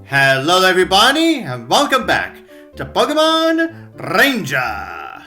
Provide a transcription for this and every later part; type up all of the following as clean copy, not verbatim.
Hello everybody, and welcome back to Pokemon Ranger!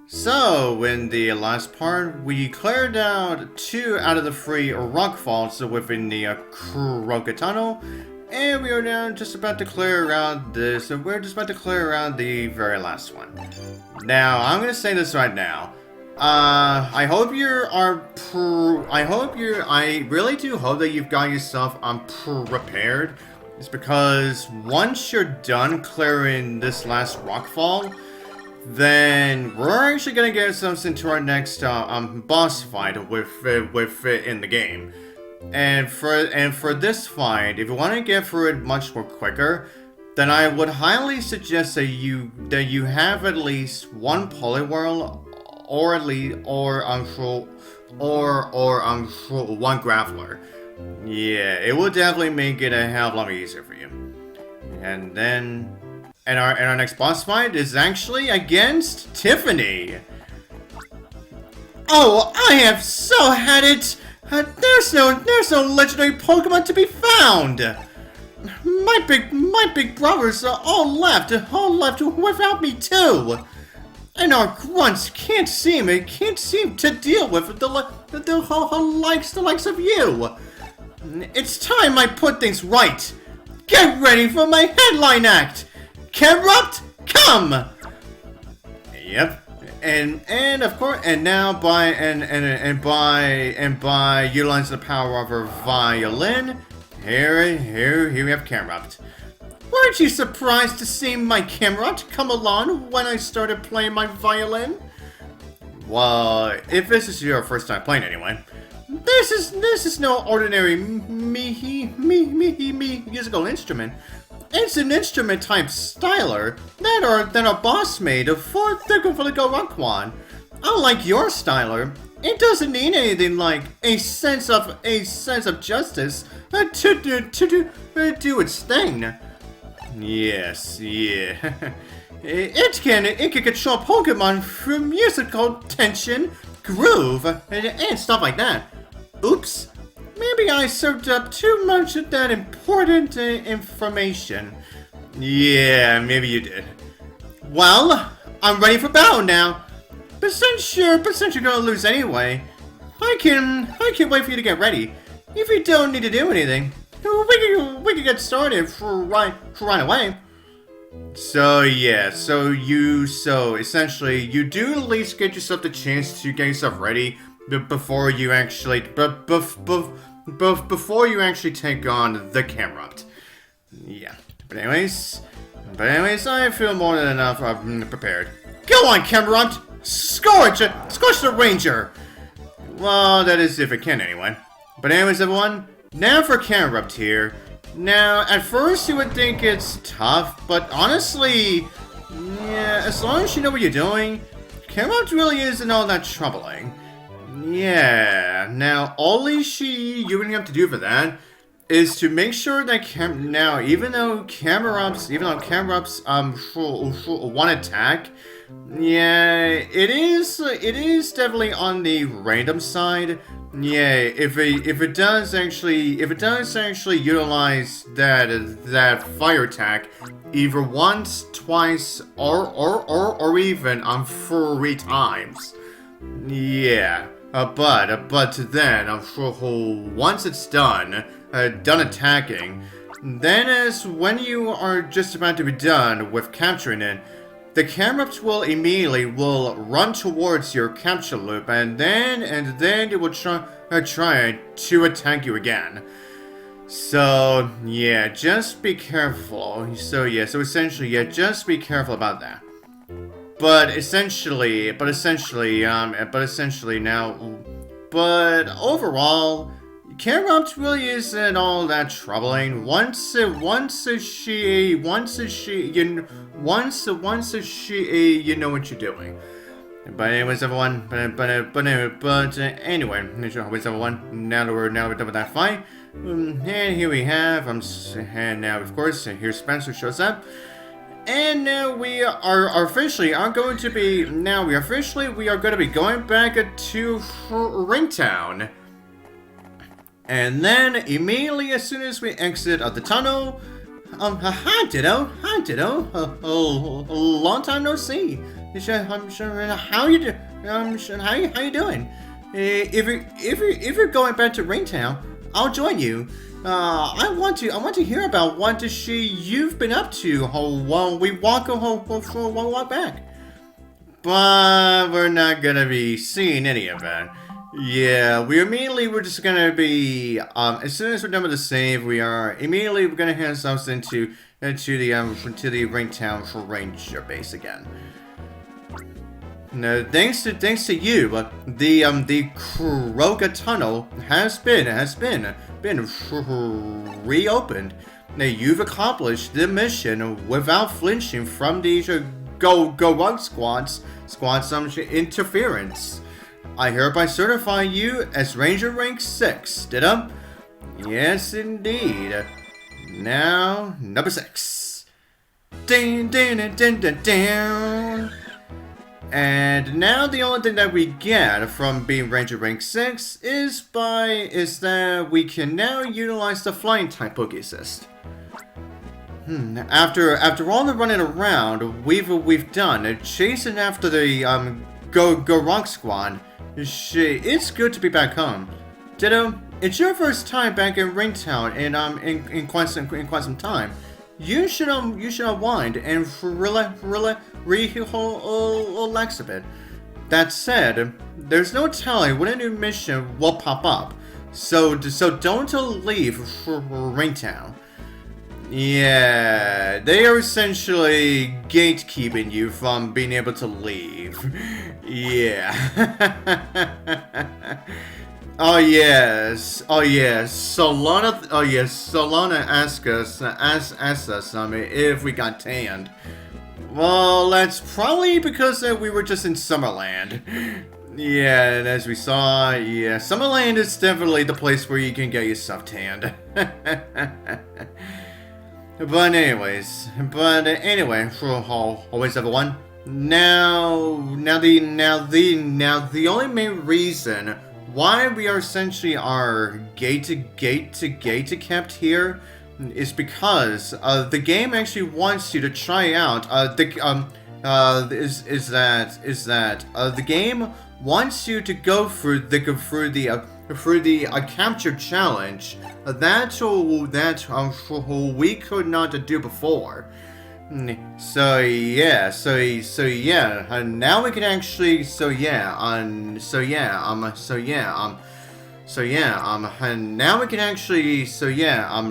So, in the last part, we cleared out 2 out of the 3 rockfalls within the Croca Tunnel, and we are now just about to clear out this, and we're just about to clear out the very last one. Now, I'm gonna say this right now. I really do hope that you've got yourself prepared. It's because once you're done clearing this last rockfall, then we're actually gonna get ourselves into our next boss fight with it in the game. And for this fight, if you want to get through it much more quicker, then I would highly suggest that you have at least one Poliwhirl, or one Grappler. Yeah, it will definitely make it a hell of a lot easier for you. And then, our next boss fight is actually against Tiffany. Oh, I have so had it. There's no legendary Pokemon to be found. My big brothers are all left without me too. And our grunts can't seem to deal with the likes of you. It's time I put things right. Get ready for my headline act. Camerupt, come. Yep. And of course, and now by utilizing the power of her violin, here we have Camerupt. Weren't you surprised to see my Camerupt come along when I started playing my violin? Well, if this is your first time playing anyway, this is no ordinary musical instrument. It's an instrument type styler that our boss made for the Rockwan. Unlike your styler, it doesn't need anything like a sense of justice to do its thing. Yes, yeah. It can control Pokemon through musical tension, groove, and stuff like that. Oops, maybe I served up too much of that important information. Yeah, maybe you did. Well, I'm ready for battle now. But since you're gonna lose anyway, I can wait for you to get ready. If you don't need to do anything, we can get started right away. So yeah, so essentially you do at least get yourself the chance to get yourself ready before you actually before you actually take on the Camerupt. Yeah. But anyways, I feel more than enough prepared. Go on, Camerupt! Scorch the Ranger! Well, that is if it can anyway. But anyways, everyone, now for Camerupt here. Now, at first you would think it's tough, but honestly, yeah, as long as you know what you're doing, Camerupt really isn't all that troubling. Yeah, now all you would have to do for that is to make sure that even though Camerupt's one attack, yeah, it is definitely on the random side. Yeah, if it does actually utilize that fire attack either once, twice, or even 3 times. Yeah. But then, once it's done attacking, then as when you are just about to be done with capturing it, the Camerupt will immediately run towards your capture loop, and then it will try to attack you again. So yeah, just be careful. So essentially, yeah, just be careful about that. But overall, Camerupt really isn't all that troubling. Once you know what you're doing. But anyways, everyone. Anyway, everyone. Now that we're done with that fight, and here we have and now of course here Spenser shows up. And now we are officially going to be going back to Ringtown. And then, immediately as soon as we exit the tunnel, Hi, Ditto. Hi, Ditto. A long time no see. I'm sure. How you do? How you doing? If you're going back to Ringtown, I'll join you. I want to hear about what you've been up to while we walk back. But we're not gonna be seeing any of that. Yeah, we're just gonna be as soon as we're done with the save, we're gonna head ourselves into the Ringtown for Ranger base again. No, thanks to you, the Kroga tunnel has been reopened. Now you've accomplished the mission without flinching from these Go squad's interference. I hereby certify you as Ranger Rank 6, Ditto? Yes, indeed. Now, number 6. Ding, ding, ding, ding, ding. And now the only thing that we get from being Ranger Rank 6 is that we can now utilize the Flying type Poke Assist. After all the running around we've done, chasing after the Go Rock Squad, it's good to be back home. Ditto, it's your first time back in Ringtown in quite some time. You should unwind and relax a bit. That said, there's no telling when a new mission will pop up, so don't leave for Ringtown. Yeah, they are essentially gatekeeping you from being able to leave. Yeah. Oh yes, Solana asked us if we got tanned. Well, that's probably because we were just in Summerland. Yeah, and as we saw, yeah, Summerland is definitely the place where you can get yourself tanned. But anyway, always everyone. Now the only main reason why we are essentially gate kept here is because the game actually wants you to try out the game wants you to go through the capture challenge that we could not do before. So yeah, now we can actually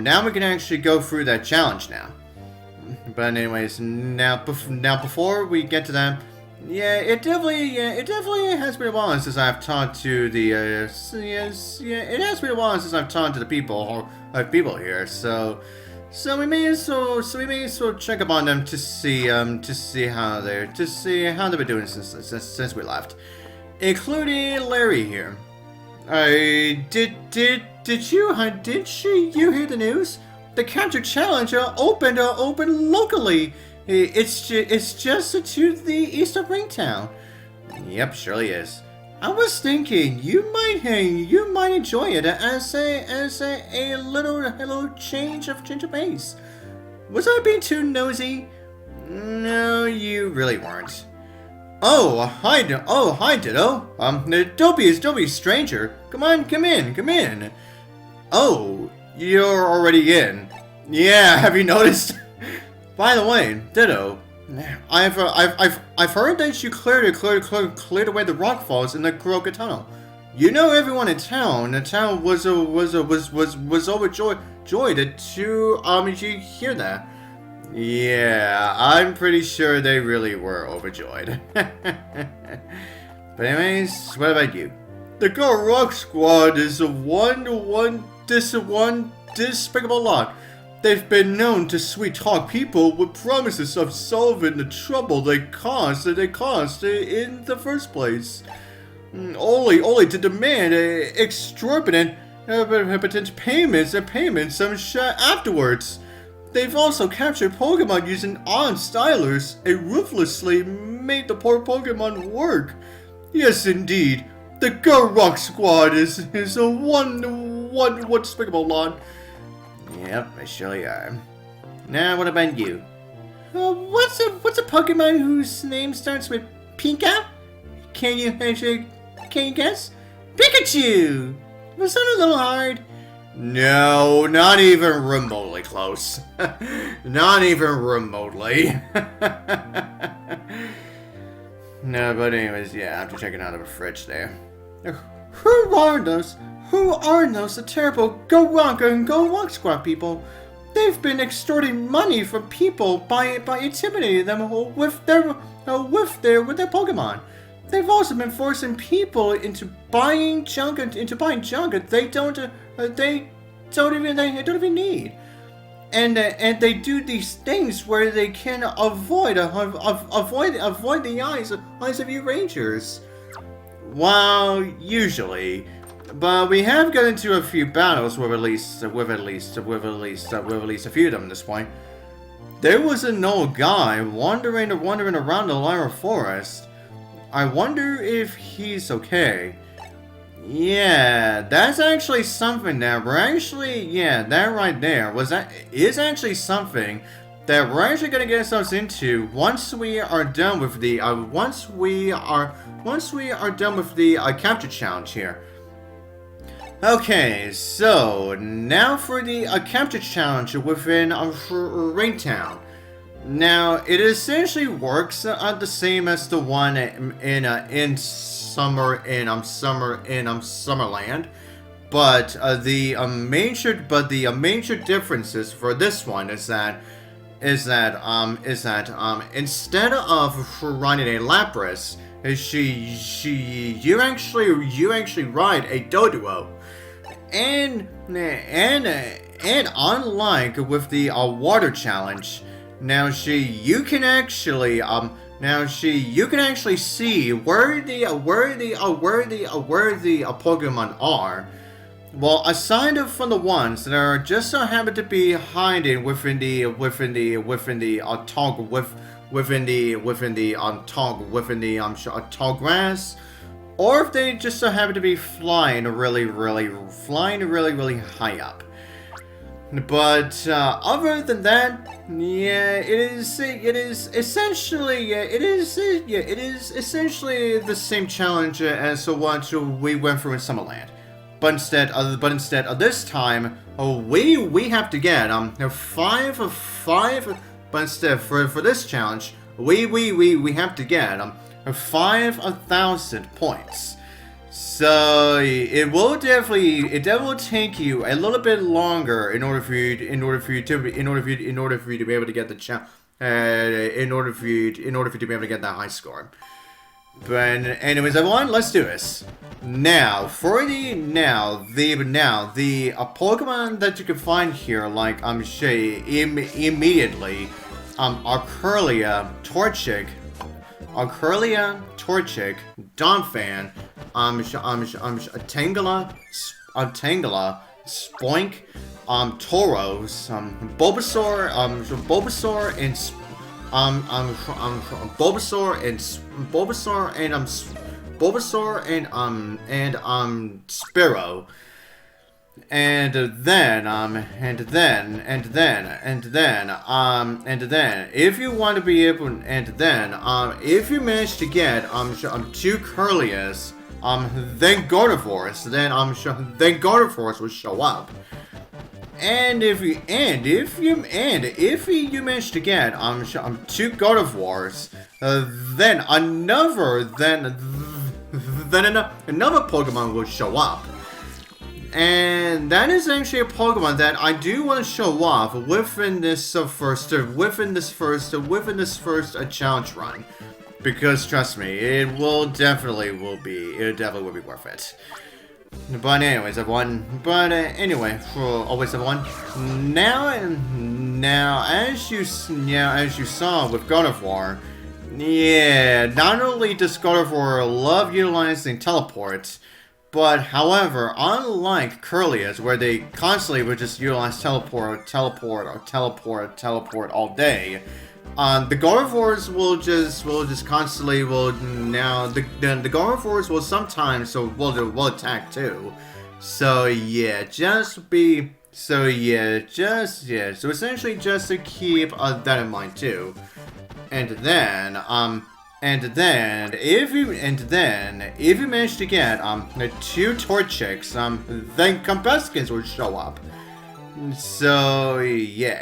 now we can actually go through that challenge now. But anyways, now before we get to that, yeah, it definitely has been a while since I've talked to the it has been a while since I've talked to the people here. So we may as well check up on them to see how they've been doing since we left, including Larry here. Did you hear the news? The capture challenge opened locally. It's just to the east of Ringtown. Yep, surely is. I was thinking you might enjoy it as a little change of pace. Was I being too nosy? No, you really weren't. Oh, hi Ditto. Don't be a stranger. Come in. Oh, you're already in. Yeah, have you noticed? By the way, Ditto, I've heard that you cleared away the rockfalls in the Kroga tunnel. You know everyone in town. The town was overjoyed to hear that. Yeah, I'm pretty sure they really were overjoyed. But anyways, what about you? The Go Rock Squad is one despicable lot. They've been known to sweet-talk people with promises of solving the trouble they caused in the first place. Only to demand exorbitant payments afterwards. They've also captured Pokemon using odd stylers and ruthlessly made the poor Pokemon work. Yes, indeed, the Go Rock Squad is a one despicable lot. Yep, I surely am. Now, what about you? What's a Pokemon whose name starts with Pika? Can you guess? Pikachu! Was that a little hard? No, not even remotely close. Not even remotely. No, but anyways, yeah, after checking out of a fridge there. Who are those? Who are those the terrible Go Wonka and Go Walk Squad people? They've been extorting money from people by intimidating them with their Pokemon. They've also been forcing people into buying junk that they don't even need. And they do these things where they can avoid the eyes of you rangers. Well, usually, but we have got into a few battles with at least a few of them at this point. There was an old guy wandering around the Lyra forest. I wonder if he's okay. Yeah, that's actually something that that right there is actually something that we're actually gonna get ourselves into once we are done with the capture challenge here. Okay, so now for the capture challenge within Ringtown. Now, it essentially works the same as the one in Summerland, but the major differences for this one is that instead of riding a Lapras, you actually ride a Doduo, and unlike with the water challenge. Now you can actually see where the Pokemon are. Well, aside from the ones that are just so happen to be hiding within the tall grass, or if they just so happen to be flying really high up. But other than that, yeah, it is essentially the same challenge as the ones we went through in Summerland. But instead of this time, we have to get 5. But instead for this challenge, we have to get 5,000 points. So it will definitely take you a little bit longer in order for you to be able to get the in order for you to be able to get that high score. But anyways, everyone, let's do this. Now the Pokemon that you can find here, like immediately, Arcurlia, Torchic, Donphan, Tangela, Spoink, Tauros, Bulbasaur, and Spearow. And then if you want to be able, if you manage to get 2 Curlias, then Gardevoir will show up. And if you manage to get 2 Gardevoirs, then another Pokemon will show up. And that is actually a Pokemon that I do want to show off within this first challenge run, because trust me, it definitely will be worth it. But anyways, everyone. Always everyone. Now as you saw with Gardevoir, yeah, not only does Gardevoir love utilizing teleports, but however, unlike Curlias, where they constantly would just utilize teleport all day, the Gardevoirs will sometimes will attack too. So yeah, just be So yeah, so essentially just to keep that in mind too. And then if you manage to get the 2 Torchics, then Combustions will show up. So yeah,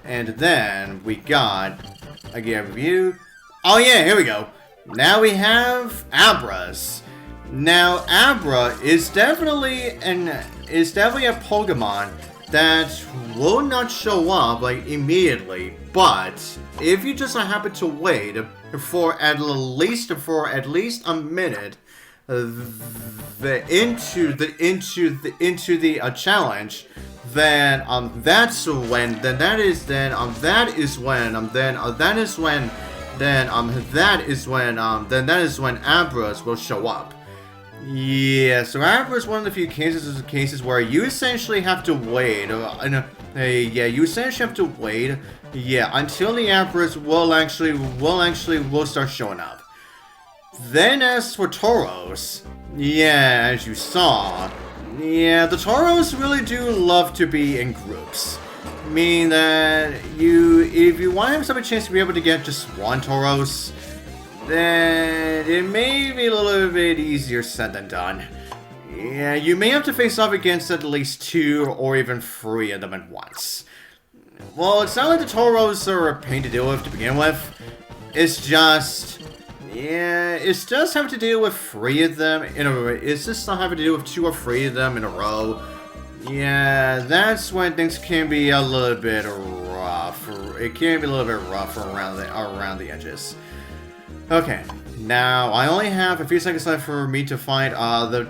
and then we got again review. Oh yeah, here we go. Now we have Abras. Now Abra is definitely a Pokemon that will not show up like immediately, but if you just happen to wait for at least a minute into the challenge, then that's when Abras will show up. Yeah, so Abra is one of the few cases where you essentially have to wait. You essentially have to wait. Yeah, until the Abras will start showing up. Then as for Tauros, yeah, as you saw, yeah, the Tauros really do love to be in groups. Meaning that if you want to have some chance to be able to get just one Tauros, then it may be a little bit easier said than done. Yeah, you may have to face off against at least 2 or even 3 of them at once. Well, it's not like the Tauros are a pain to deal with to begin with. It's just having to deal with 3 of them in a row. It's just not having to deal with 2 or 3 of them in a row. Yeah, that's when things can be a little bit rough. It can be a little bit rough around the edges. Okay, now I only have a few seconds left for me to find the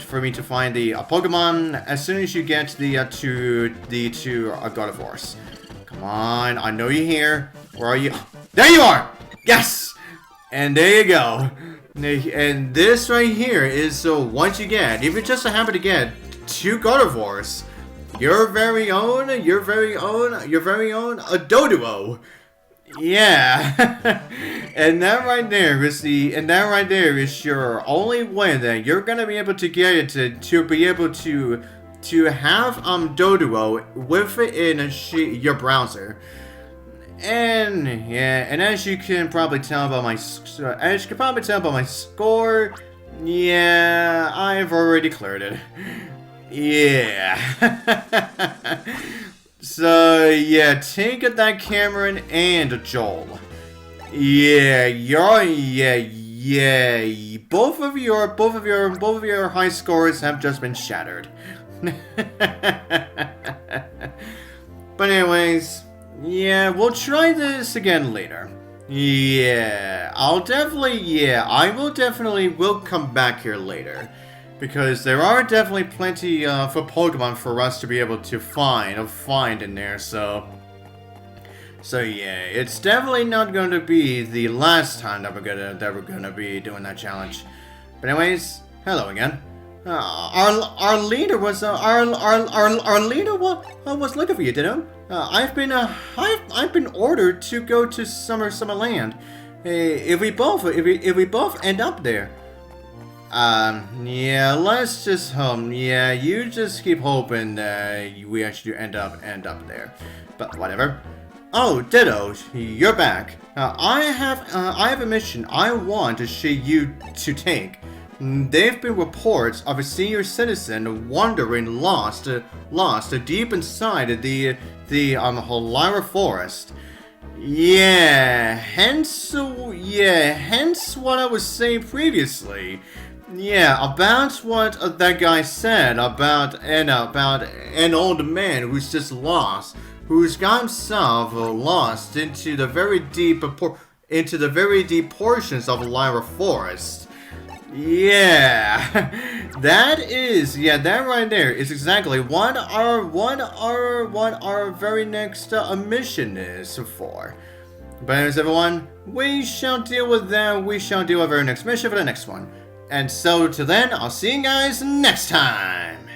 Pokemon. As soon as you get the two Gardevoirs. Come on, I know you're here. Where are you? There you are! Yes! And there you go. And this right here is once you get, if you just happen to get 2 Gardevoirs, your very own a Doduo. Yeah. and that right there is your only way that you're gonna be able to get it to be able to have Doduo with it in your browser. And yeah, and as you can probably tell by my score, yeah, I've already cleared it. Yeah. So yeah, take that Cameron and Joel. Yeah, both of your high scores have just been shattered. But anyways, yeah, we'll try this again later. Yeah, I will definitely will come back here later. Because there are definitely plenty for Pokemon for us to be able to find in there, so yeah, it's definitely not going to be the last time that we're gonna be doing that challenge. But anyways, hello again. Our leader was looking for you, Doduo. I've been ordered to go to Summerland. If we both end up there. Yeah, let's just yeah, you just keep hoping that we actually end up there. But whatever. Oh, Doduo, you're back. I have a mission I want to show you to take. There've been reports of a senior citizen wandering lost deep inside the Haryiama forest. Yeah, hence what I was saying previously. Yeah, about what that guy said about an old man who's just lost, who's got himself lost into the very deep portions of Haryiama forest. Yeah, that right there is exactly what our very next mission is for. But anyways, everyone, we shall deal with that. We shall deal with our next mission for the next one. And so, till then, I'll see you guys next time!